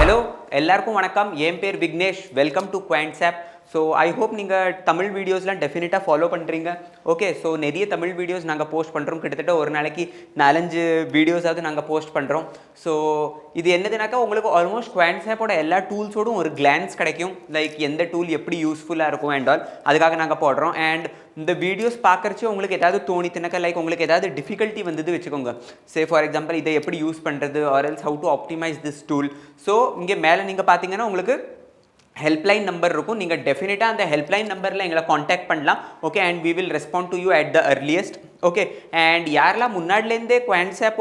Hello, எல்லாருக்கும் வணக்கம். என் பேர் Vignesh. Welcome to Quantsapp. So I hope நீங்கள் தமிழ் வீடியோஸ்லாம் டெஃபினட்டாக ஃபாலோ பண்ணுறீங்க. ஓகே, ஸோ நிறைய தமிழ் வீடியோஸ் நாங்கள் போஸ்ட் பண்ணுறோம். கிட்டத்தட்ட ஒரு நாளைக்கு 4-5 வீடியோஸாவது நாங்கள் போஸ்ட் பண்ணுறோம். ஸோ இது என்னதுனாக்கா உங்களுக்கு ஆல்மோஸ்ட் Quantsappோட எல்லா டூல்ஸோடும் ஒரு கிளான்ஸ் கிடைக்கும். லைக் எந்த டூல் எப்படி யூஸ்ஃபுல்லாக இருக்கும் அண்ட் ஆல் அதுக்காக நாங்கள் போடுறோம். அண்ட் இந்த வீடியோஸ் பார்க்குறச்சு உங்களுக்கு ஏதாவது தோணித்துனாக்கா லைக் உங்களுக்கு ஏதாவது டிஃபிகல்ட்டி வந்தது வச்சுக்கோங்க. சே ஃபார் எக்ஸாம்பிள் இதை எப்படி யூஸ் பண்ணுறது or else how to optimise this tool. So இங்கே மேலே நீங்கள் பார்த்தீங்கன்னா உங்களுக்கு ஹெல்ப்லைன் நம்பர் இருக்கும். நீங்கள் டெஃபினட்டாக அந்த ஹெல்ப்லைன் நம்பரில் எங்களை காண்டாக்ட் பண்ணலாம். Okay, and we will respond to you at the earliest. Okay, and யாரெல்லாம் முன்னாடிலேருந்தே Quantsapp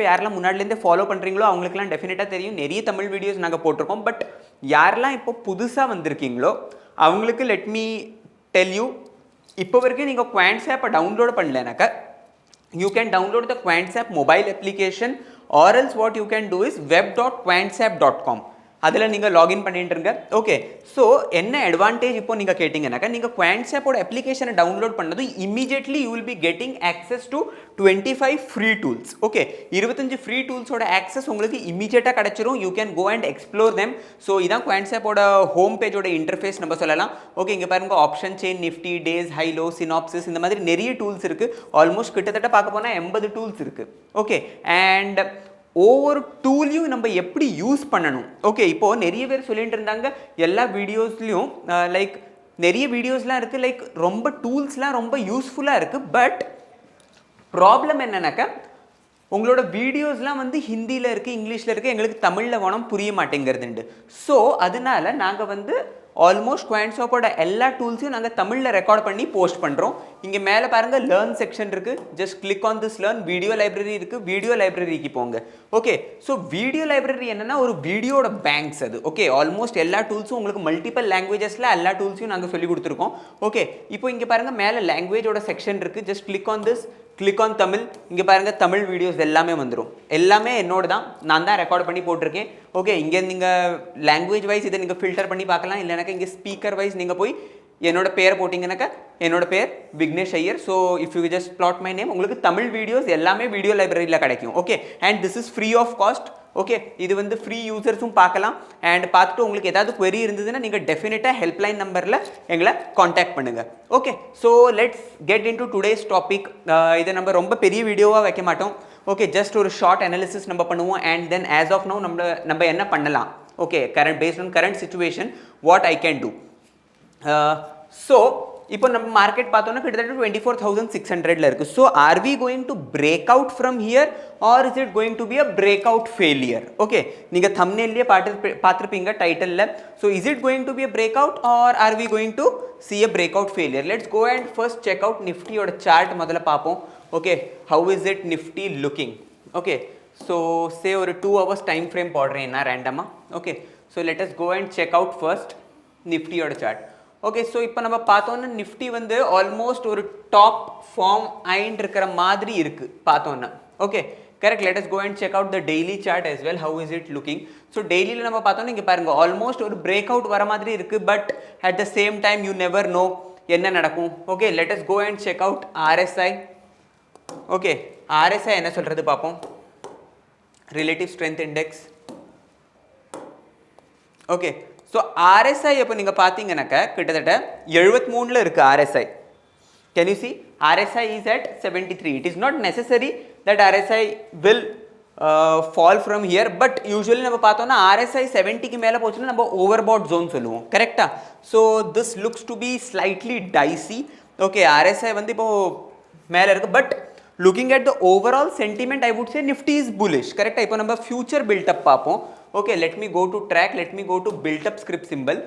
யாரெல்லாம் முன்னாடிலேருந்தே ஃபாலோ பண்ணுறீங்களோ அவங்களுக்குலாம் டெஃபினட்டாக தெரியும். நிறைய தமிழ் வீடியோஸ் நாங்கள் போட்டிருக்கோம். பட் யாரெல்லாம் இப்போ புதுசாக வந்திருக்கீங்களோ அவங்களுக்கு லெட் மீ டெல் யூ, இப்போ வரைக்கும் நீங்கள் Quantsapp டவுன்லோட் பண்ணலனாக்கா you can download the Quantsapp mobile application or else what you can do is web.quantsapp.com. அதில் நீங்கள் லாகின் பண்ணிட்டுருங்க. ஓகே, ஸோ என்ன அட்வான்டேஜ் இப்போ நீங்கள் கேட்டிங்கனாக்கா நீங்கள் Quantsappோட அப்ளிகேஷனை டவுன்லோட் பண்ணது immediately you will be getting access to 25 free tools. Okay, 25 free டூல்ஸோட ஆக்சஸ் உங்களுக்கு இமீடியட்டாக கிடச்சிரும். You can go and explore them. So இதான் Quantsappோட ஹோம் பேஜோட இன்டர்ஃபேஸ் நம்ம சொல்லலாம். ஓகே, இங்கே பாருங்கள் option chain, Nifty, days, high low, synopsis, இந்த மாதிரி நிறைய டூல்ஸ் இருக்குது. ஆல்மோஸ்ட் கிட்டத்தட்ட பார்க்க போனால் 80 டூல்ஸ் இருக்குது. ஓகே, அண்ட் ஒவ்வொரு டூலையும் நம்ம எப்படி யூஸ் பண்ணணும். ஓகே, இப்போது நிறைய பேர் சொல்லிட்டு இருந்தாங்க எல்லா வீடியோஸ்லையும் லைக் நிறைய வீடியோஸ்லாம் இருக்குது, லைக் ரொம்ப டூல்ஸ்லாம் ரொம்ப யூஸ்ஃபுல்லாக இருக்குது. பட் ப்ராப்ளம் என்னன்னாக்கா உங்களோட வீடியோஸ்லாம் வந்து ஹிந்தியில் இருக்குது, இங்கிலீஷில் இருக்குது, எங்களுக்கு தமிழில் வேணும் புரிய மாட்டேங்கிறதுண்டு. ஸோ அதனால நாங்கள் வந்து ஆல்மோஸ்ட் Quantsappோட எல்லா டூல்ஸையும் நாங்கள் தமிழில் ரெக்கார்ட் பண்ணி போஸ்ட் பண்ணுறோம். இங்கே மேலே பாருங்கள் லேர்ன் செக்ஷன் இருக்குது. Just click on this learn. Video library இருக்குது. வீடியோ லைப்ரரிக்கு போங்க. ஓகே, ஸோ வீடியோ லைப்ரரி என்னென்னா ஒரு வீடியோட பேங்க்ஸ் அது. ஓகே, ஆல்மோஸ்ட் எல்லா டூல்ஸும் உங்களுக்கு மல்டிபிள் லாங்குவேஜஸில் எல்லா டூல்ஸையும் நாங்கள் சொல்லி கொடுத்துருக்கோம். ஓகே, இப்போ இங்கே பாருங்கள் மேலே லாங்குவேஜோட செக்ஷன் இருக்குது. Just click on this, click on Tamil. இங்கே பாருங்கள் தமிழ் வீடியோஸ் எல்லாமே வந்துடும். எல்லாமே என்னோட தான், நான் தான் ரெக்கார்ட் பண்ணி போட்டிருக்கேன். ஓகே, இங்கே நீங்கள் லாங்குவேஜ் வைஸ் இதை நீங்கள் ஃபில்டர் பண்ணி பார்க்கலாம். இல்லைனாக்கா இங்கே ஸ்பீக்கர் வைஸ் நீங்கள் போய் என்னோட பேரை போட்டிங்கனாக்கா என்னோட பேர் Vignesh Iyer. So if you just plot my name உங்களுக்கு தமிழ் வீடியோஸ் எல்லாமே வீடியோ லைப்ரரியில் கிடைக்கும். Okay, and this is free of cost. Okay, இது வந்து ஃப்ரீ யூசர்ஸும் பார்க்கலாம். அண்ட் பார்த்துட்டு உங்களுக்கு ஏதாவது query இருந்ததுன்னா நீங்கள் டெஃபினட்டாக ஹெல்ப்லைன் நம்பரில் எங்களை காண்டாக்ட் பண்ணுங்கள். Okay, so let's get into today's topic. இதை நம்ம ரொம்ப பெரிய வீடியோவாக வைக்க மாட்டோம். ஓகே, ஜஸ்ட் ஒரு ஷார்ட் அனாலிசிஸ் நம்ம பண்ணுவோம். And then as of now நம்ம என்ன பண்ணலாம். Okay, based on current situation what I can do. So இப்போ நம்ம மார்க்கெட் பார்த்தோன்னா கிட்டத்தட்ட 24,600ல இருக்குது. So are we going to break out from here or is it going to be a break out failure. Okay, நீங்கள் தம்ப்நெயில்லையே பார்த்துருப்பீங்க டைட்டிலில். So is it going to be a break out or are we going to see a break out failure. Let's go and first check out நிஃப்டியோட chart முதல்ல பார்ப்போம். Okay, how is it Nifty looking. Okay, so say ஒரு 2 hours time frame போடுறேன் நான் ரேண்டமாக. Okay, so let us go and check out first நிஃப்டியோட chart. Okay, so இப்போ நம்ம பார்த்தோன்னா நிஃப்டி வந்து ஆல்மோஸ்ட் ஒரு டாப் ஃபார்ம் ஆயின்னு இருக்கிற மாதிரி இருக்குது பார்த்தோன்னா. Okay, correct. Let us go and check out the daily chart as well. How is it looking. So டெய்லியில் நம்ம பார்த்தோன்னா இங்கே பாருங்கள் ஆல்மோஸ்ட் ஒரு பிரேக் அவுட் வர மாதிரி இருக்குது. But at the same time you never know என்ன நடக்கும். Okay, let us go and check out RSI. Okay, RSI என்ன சொல்கிறது பார்ப்போம். Relative strength index. Okay, so RSI இப்போ நீங்கள் பார்த்தீங்கன்னாக்கா கிட்டத்தட்ட 73ல் இருக்குது RSI. Can you see RSI is at 73. It is not necessary that RSI will fall from here. But usually நம்ம பார்த்தோம்னா RSI 70க்கு மேலே போச்சுன்னா நம்ம ஓவர்பாட் ஜோன் சொல்லுவோம். கரெக்டாக. So this looks to be slightly dicey. Okay, RSI வந்து இப்போது மேலே இருக்குது. But looking at the overall sentiment I would say Nifty is bullish. கரெக்டாக. இப்போ நம்ம ஃபியூச்சர் பில்டப் பார்ப்போம். Okay, let me go to track. Let me go to buildup script simple.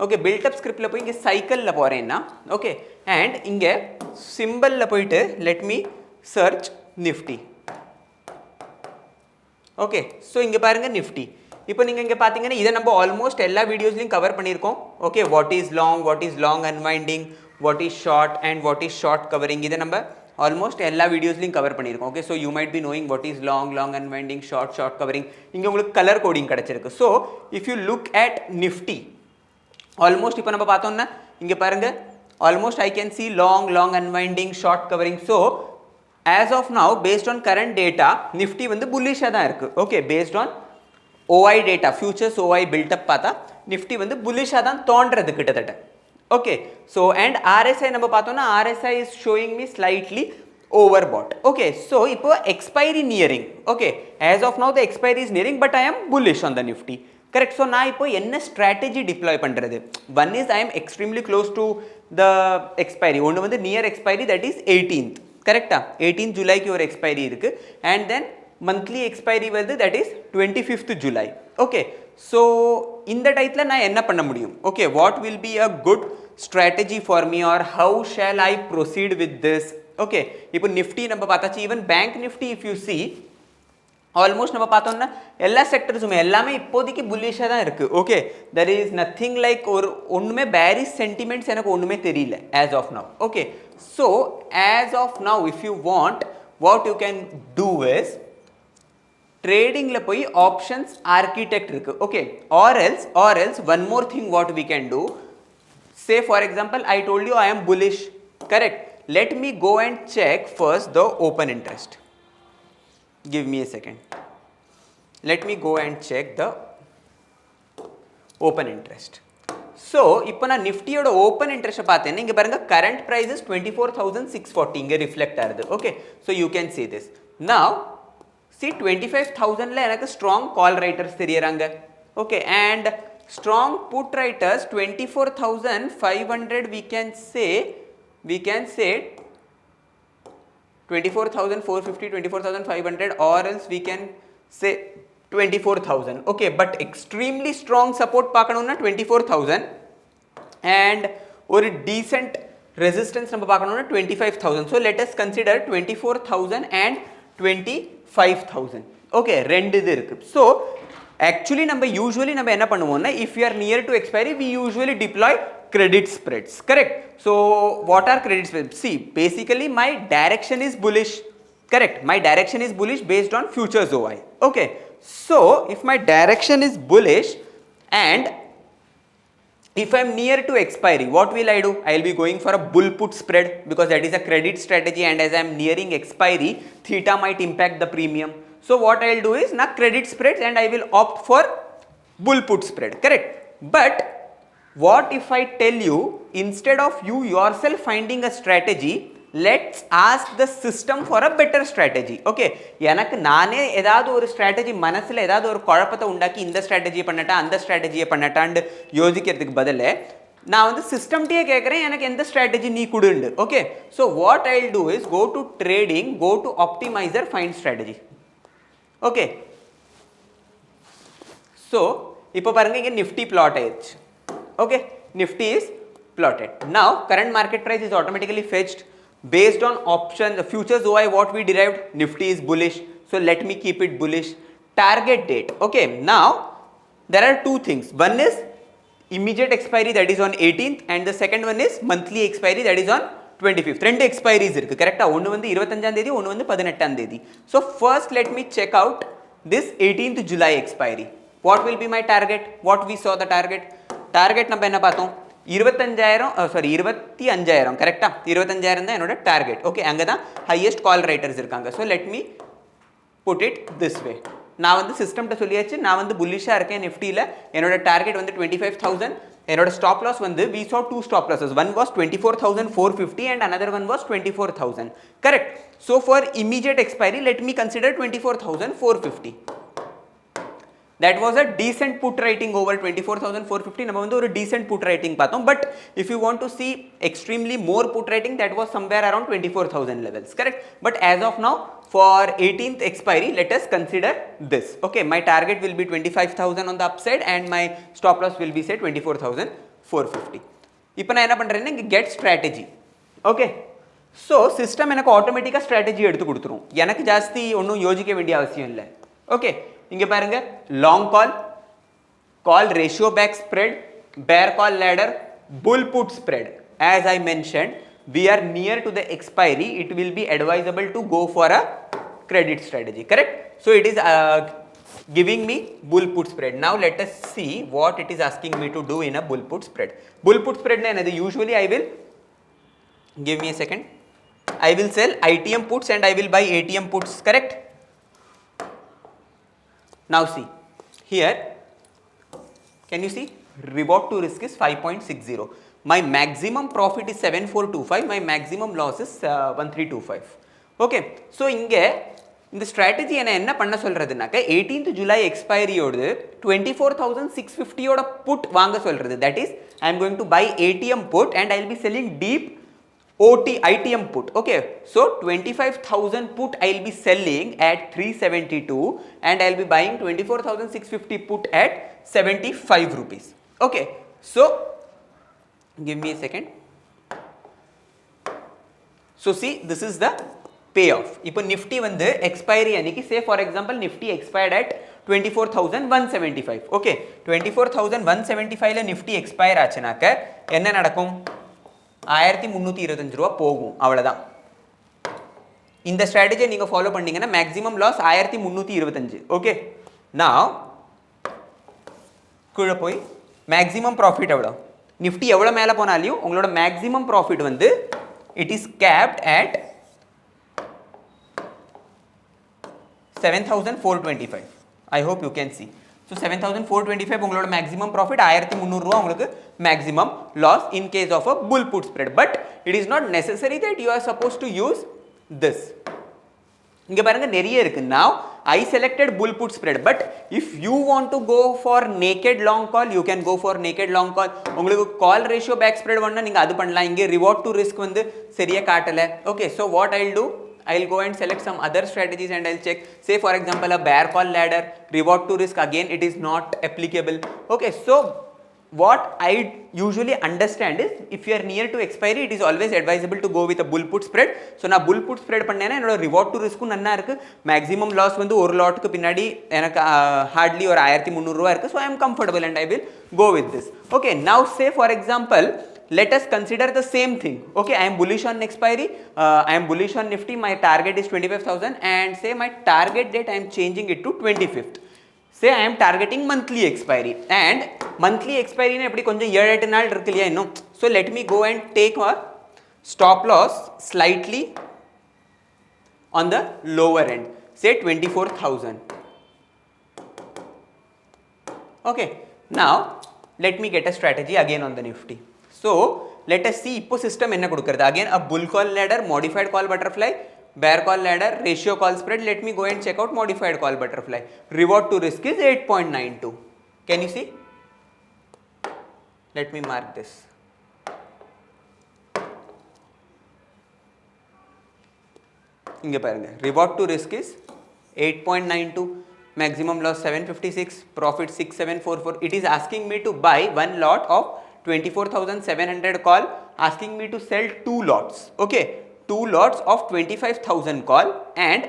Okay, buildup ஸ்கிரிப்டில் போய் இங்கே சைக்கிளில் போகிறேன்னா. ஓகே, அண்ட் இங்கே சிம்பிளில் போயிட்டு let me search Nifty. Okay, so இங்கே பாருங்கள் நிஃப்டி. இப்போ நீங்கள் இங்கே பார்த்தீங்கன்னா இதை நம்ம ஆல்மோஸ்ட் எல்லா வீடியோஸ்லையும் கவர் பண்ணியிருக்கோம். Okay, what is long unwinding, what is short and what is short covering. இதை நம்ம ஆல்மோஸ்ட் எல்லா வீடியோஸ்லையும் கவர் பண்ணியிருக்கோம். Okay, so you might be knowing what is long unwinding, short covering. இங்கே உங்களுக்கு கலர் கோடிங் கிடச்சிருக்கு. So if you look at Nifty almost இப்போ நம்ம பார்த்தோம்னா இங்கே பாருங்கள் almost I can see long unwinding, short covering. So as of now based on current data Nifty வந்து புல்லிஷாக தான் இருக்குது. Okay, based on OI data futures OI built up பார்த்தா Nifty வந்து புல்லிஷா தான் தோன்றது கிட்டத்தட்ட. Okay, so and RSI நம்ம பார்த்தோம்னா RSI is showing me slightly overbought. Okay, so இப்போ expiry nearing. Okay, as of now the expiry is nearing, but I am bullish on the Nifty. Correct. So நான் இப்போ என்ன strategy deploy பண்றது? One is I am extremely close to the expiry. ஒன்று வந்து near expiry, that is 18th. Correct? 18th ஜூலைக்கு ஒரு expiry இருக்கு, and then monthly expiry வருது, that is 25th July. Okay, so இந்த டைத்துல நான் என்ன பண்ண முடியும்? Okay, what will be a good strategy for me, or how shall I proceed with this? Okay, இப்போ Nifty நம்ம பார்த்தாச்சு, even bank Nifty if you see almost நம்ம பார்த்தோம்னா எல்லா செக்டர்ஸுமே எல்லாமே இப்போதைக்கு புல்லிஷாக தான் இருக்குது. Okay, there is nothing like ஒரு ஒன்றுமே பேரிஷ் சென்டிமெண்ட்ஸ் எனக்கு ஒன்றுமே தெரியல as of now. Okay, so as of now if you want, what you can do is ட்ரேடிங்கில் போய் ஆப்ஷன்ஸ் ஆர்கிடெக்ட் இருக்குது. Okay, or else one more thing what we can do. Say for example, I told you I am bullish, correct? Let me go and check first the open interest. Give me a second. Let me go and check the open interest. So, இப்போ நான் நிஃப்டியோட open interest பார்த்தேன்னா இங்கே பாருங்க current price is 24,640 இங்கே reflect ஆகுது. Okay, so you can see this. Now, see 25,000ல எனக்கு strong call writers தெரியறாங்க. Okay, and strong put writers 24,500 we can say 24,450, 24,500, or else we can say 24,000. Okay, but extremely strong support பார்க்கணும்னா 24,000 and ஒரு decent resistance நம்ம பார்க்கணும்னா 25,000. So let us consider 24,000 and 25,000. Okay, ரெண்டு இது இருக்கு. So actually நம்ம usually நம்ம என்ன பண்ணுவோம்னா if you are near to expiry we usually deploy credit spreads, correct? So what are credit spreads? See, basically my direction is bullish, correct? My direction is bullish based on futures OI. Okay, so if my direction is bullish and if I am near to expiry, what will I do? I will be going for a bull put spread because that is a credit strategy, and as I am nearing expiry, theta might impact the premium. So what I will do is na credit spreads and I will opt for bull put spread, correct? But what if I tell you, instead of you yourself finding a strategy, let's ask the system for a better strategy. Okay, எனக்கு நானே ஏதாவது ஒரு strategy மனசுல ஏதாவது ஒரு குழப்பத்தை உண்டாக்கி இந்த strategy பண்ணட்டா அந்த strategy பண்ணட்டான்னு யோசிக்கிறதுக்கு பதிலா நான் வந்து சிஸ்டம்ட்டே கேட்குறேன் எனக்கு எந்த strategy நீ கொடுண்டு. Okay, so what I will do is go to trading, go to optimizer, find strategy. Okay, so இப்போ பாருங்க இங்க நிஃப்டி plot ஆயிடுச்சு. Okay, Nifty is plotted. Now current market price is automatically fetched based on option the futures OI. What we derived, Nifty is bullish, so let me keep it bullish. Target date. Okay, now there are two things. One is immediate expiry, that is on 18th, and the second one is monthly expiry, that is on 25th. ரெண்டு expiries இருக்கு, கரெக்ட்டா? ஒன்னு வந்து 25ஆம் தேதி, ஒன்னு வந்து 18ஆம் தேதி. So first let me check out this 18th July expiry. What will be my target? What we saw the target? Target நம்ம என்ன பார்த்தோம்? 25,000 கரெக்ட்டா? 25,000 தான் என்னோட டார்கெட். ஓகே, அங்க தான் ஹையஸ்ட் கால் ரைட்டர்ஸ் இருக்காங்க. So let me put it this way. நான் வந்து சிஸ்டம்ட்ட சொல்லியாச்சு, நான் வந்து புல்லிஷா இருக்கேன் நிஃப்டில. என்னோட டார்கெட் வந்து 25,000. என்னோட ஸ்டாப் லாஸ் வந்து we saw two stop losses. One was 24,450 and another one was 24,000. Correct? So for immediate expiry, let me consider 24,450. That was a decent put rating over 24,450. நம்ம வந்து ஒரு decent put rating பார்த்தோம். But if you want to see extremely more put rating, that was somewhere around 24,000 levels, correct? But as of now, for 18th expiry, let us consider this. Okay, my target will be 25,000 on the upside and my stop loss will be say 24,450. இப்போ நான் என்ன பண்றேன்னா இங்க get strategy. Okay, so system எனக்கு ஆட்டோமேட்டிக்கா strategy எடுத்து கொடுத்துரும். எனக்கு ஜாஸ்தி ஒன்றும் யோசிக்க வேண்டிய அவசியம் இல்லை. Okay, இங்க பாருங்க long call ratio back spread, bear call ladder, bull put spread. As I mentioned, we are near to the expiry, it will be advisable to go for a credit strategy, correct? So it is giving me bull put spread. Now let us see what it is asking me to do in a bull put spread. Bull put spread na usually I will, give me a second, I will sell ITM puts and I will buy ATM puts, correct? Now see, here can you see reward to risk is 5.60. My maximum profit is 7425, my maximum loss is 1325. okay, so இங்க இந்த strategy என்ன பண்ண சொல்றதுனாக்க 18th July expiry ஓடு 24650 ஓட put வாங்க சொல்றது. that is I am going to buy ATM put and I will be selling deep ITM put. okay, so 25,000 put I will be selling at 372 and I will be buying 24,650 put at 75 rupees. okay, so give me a second. so see, this is the payoff. இப்போ Nifty வந்து expiry அன்னைக்கு say for example Nifty expired at 24,175. okay, 24,175 ல Nifty expire ஆச்சுனாக்க என்ன நடக்கும்? 1325 ரூபாய் போகும், அவ்வளவுதான். இந்த strategy நீங்க ஃபாலோ பண்ணீங்கன்னா maximum loss 1325. okay, now கீழ போய் maximum profit எவ்வளவு? Nifty எவ்வளவு மேல போனாலும் உங்களோட maximum profit வந்து it is capped at 7,425. I hope you can see. So 7,425 உங்களோட maximum profit, 1300 ரூபாய் உங்களுக்கு maximum loss in case of a bull put spread. But it is not necessary that you are supposed to use this. இங்க பாருங்க நிறைய இருக்கு. Now I selected bull put spread, but if you want to go for naked long call, you can go for naked long call. உங்களுக்கு call ratio back spread வேணும்னா நீங்க அது பண்ணலாம். இங்க reward to risk வந்து சரியா காட்டல. okay, so what I'll do, I'll go and select some other strategies and I'll check. Say for example a bear call ladder, reward to risk, again it is not applicable. okay, so what I usually understand is if you are near to expiry, it is always advisable to go with a bull put spread. so நான் bull put spread பண்ணேனா என்னோட reward to risk நன்னா இருக்கு. maximum loss வந்து ஒரு லாட்க்கு பின்னாடி எனக்கு hardly ஒரு 1300 ரூபாய் இருக்கு. so I am comfortable and I will go with this. okay, now say for example let us consider the same thing. okay, I am bullish on expiry, I am bullish on Nifty, my target is 25,000 and say my target date I am changing it to 25th. say I am targeting monthly expiry and monthly expiry na eppadi konjam 7-8 naal irukliya innum. so let me go and take a stop loss slightly on the lower end, say 24,000. okay, now let me get a strategy again on the Nifty. so let us see ipo system enna kudukradu. again a bull call ladder, modified call butterfly, bear call ladder, ratio call spread. let me go and check out modified call butterfly. reward to risk is 8.92. can you see? let me mark this. inga parunga, reward to risk is 8.92, maximum loss 756, profit 6744. it is asking me to buy one lot of 24,700 call, asking me to sell two lots. okay, two lots of 25,000 call and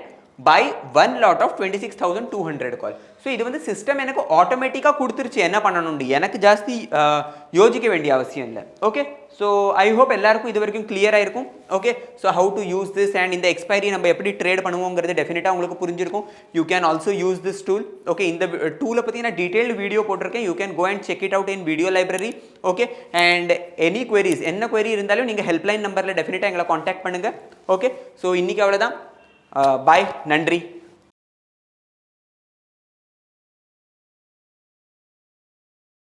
buy one lot of 26,200 call. so இது வந்து system எனக்கு ஆட்டோமேட்டிக்கா கொடுத்துருச்சு என்ன பண்ணணும்னு, எனக்கு ஜாஸ்தி யோசிக்க வேண்டிய அவசியம் இல்லை. ஓகே, ஸோ ஐ ஹோப் எல்லாருக்கும் இது வரைக்கும் கிளியராக இருக்கும். Okay, so how to use this and இந்த எக்ஸ்பைரி நம்ம எப்படி ட்ரேட் பண்ணுவோங்கிறது டெஃபினட்டாக உங்களுக்கு புரிஞ்சிருக்கும். You can also use this tool. Okay, இந்த டூலை பற்றி நான் டீட்டெயில்டு வீடியோ போட்டிருக்கேன். You can go and check it out in video library. Okay, and any queries, என்ன குவரி இருந்தாலும் நீங்கள் ஹெல்ப்லைன் நம்பரில் டெஃபினட்டாக எங்களை காண்டாக்ட் பண்ணுங்கள். ஓகே, ஸோ இன்றைக்கி அவ்வளோதான். பாய், நன்றி.